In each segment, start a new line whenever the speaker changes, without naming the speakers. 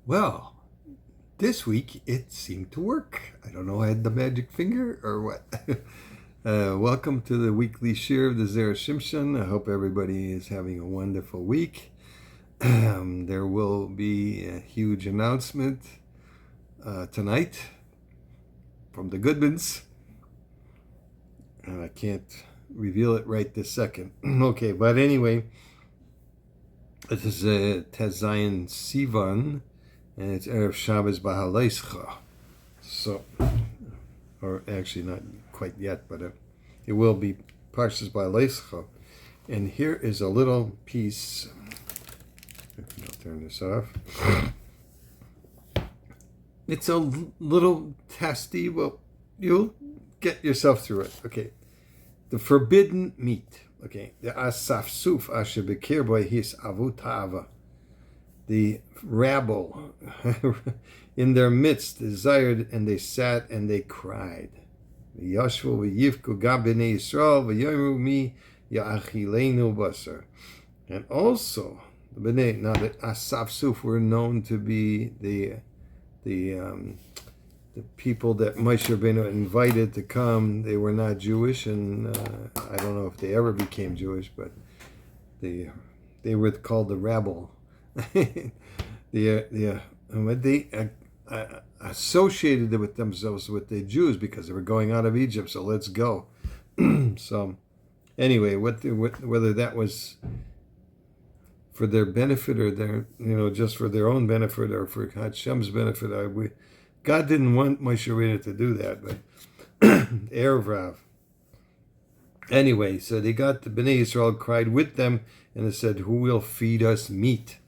Well, this week it seemed to work. I don't know, I had the magic finger or what. Welcome to the weekly share of the Zera Shimshon. I hope everybody is having a wonderful week. There will be a huge announcement tonight from the Goodmans. I can't reveal it right this second. Okay, but anyway, this is Tezayin Sivan, and it's Erev Shabbos Bahaleischa. So, or actually not quite yet, but it will be Parshas Bahaleischa. And here is a little piece. I'll turn this off. It's a little testy. Well, you'll get yourself through it. Okay. The forbidden meat. Okay. The asafsuf asher bekir his avut. The rabble in their midst desired, and they sat and they cried. Yashvu v'yivku gam b'nei Yisrael v'yomu mi ya'achilenu basar. And also the b'nei, now the asafsuf were known to be the people that Moshe Rabbeinu invited to come. They were not Jewish, and I don't know if they ever became Jewish, but they were called the rabble. They associated with themselves with the Jews because they were going out of Egypt. So let's go. So anyway, whether that was for their benefit or their just for their own benefit or for Hashem's benefit, God didn't want Moshe Rabbeinu to do that, but Erev Rav. Anyway, so they got the Bnei Yisrael cried with them, and it said, "Who will feed us meat?"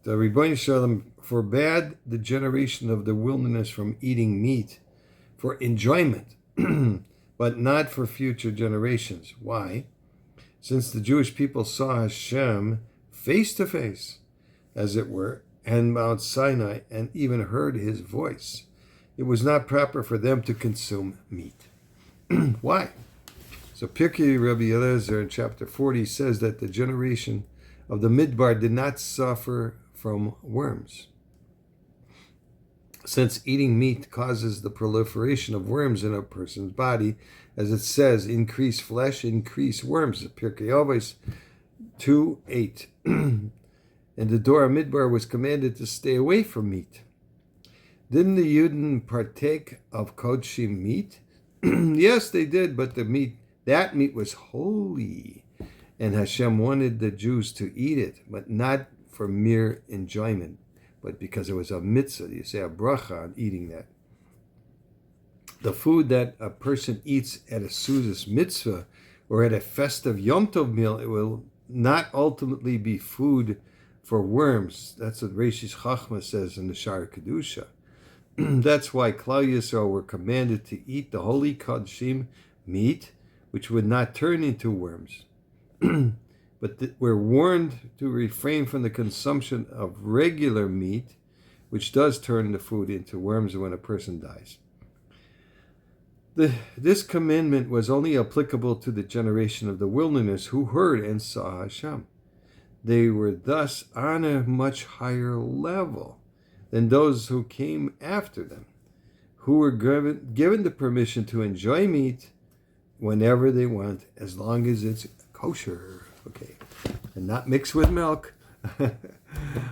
The Rebbeinu Shalom forbade the generation of the wilderness from eating meat for enjoyment, but not for future generations. Why? Since the Jewish people saw Hashem face to face, as it were, and Mount Sinai, and even heard his voice, it was not proper for them to consume meat. Why? So Pirkei Rabbi Eliezer in chapter 40 says that the generation of the Midbar did not suffer from worms. Since eating meat causes the proliferation of worms in a person's body, as it says, increase flesh, increase worms. Pirkei Avos 2:8. And the Dor Midbar was commanded to stay away from meat. Didn't the Yidden partake of kodshim meat? Yes, they did, but that meat was holy, and Hashem wanted the Jews to eat it, but not for mere enjoyment, but because it was a mitzvah. You say a bracha on eating that. The food that a person eats at a Sudas mitzvah or at a festive Yom Tov meal, it will not ultimately be food for worms. That's what Reishis Chachma says in the Shara Kedusha. That's why Klal Yisrael were commanded to eat the holy kodshim meat, which would not turn into worms. But we're warned to refrain from the consumption of regular meat, which does turn the food into worms when a person dies. This commandment was only applicable to the generation of the wilderness who heard and saw Hashem. They were thus on a much higher level than those who came after them, who were given the permission to enjoy meat whenever they want, as long as it's kosher, okay, and not mixed with milk.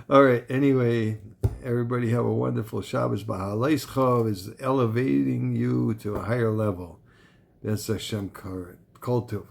All right, anyway, everybody have a wonderful Shabbos. Bahaleischa is elevating you to a higher level. That's Hashem Kol Tov.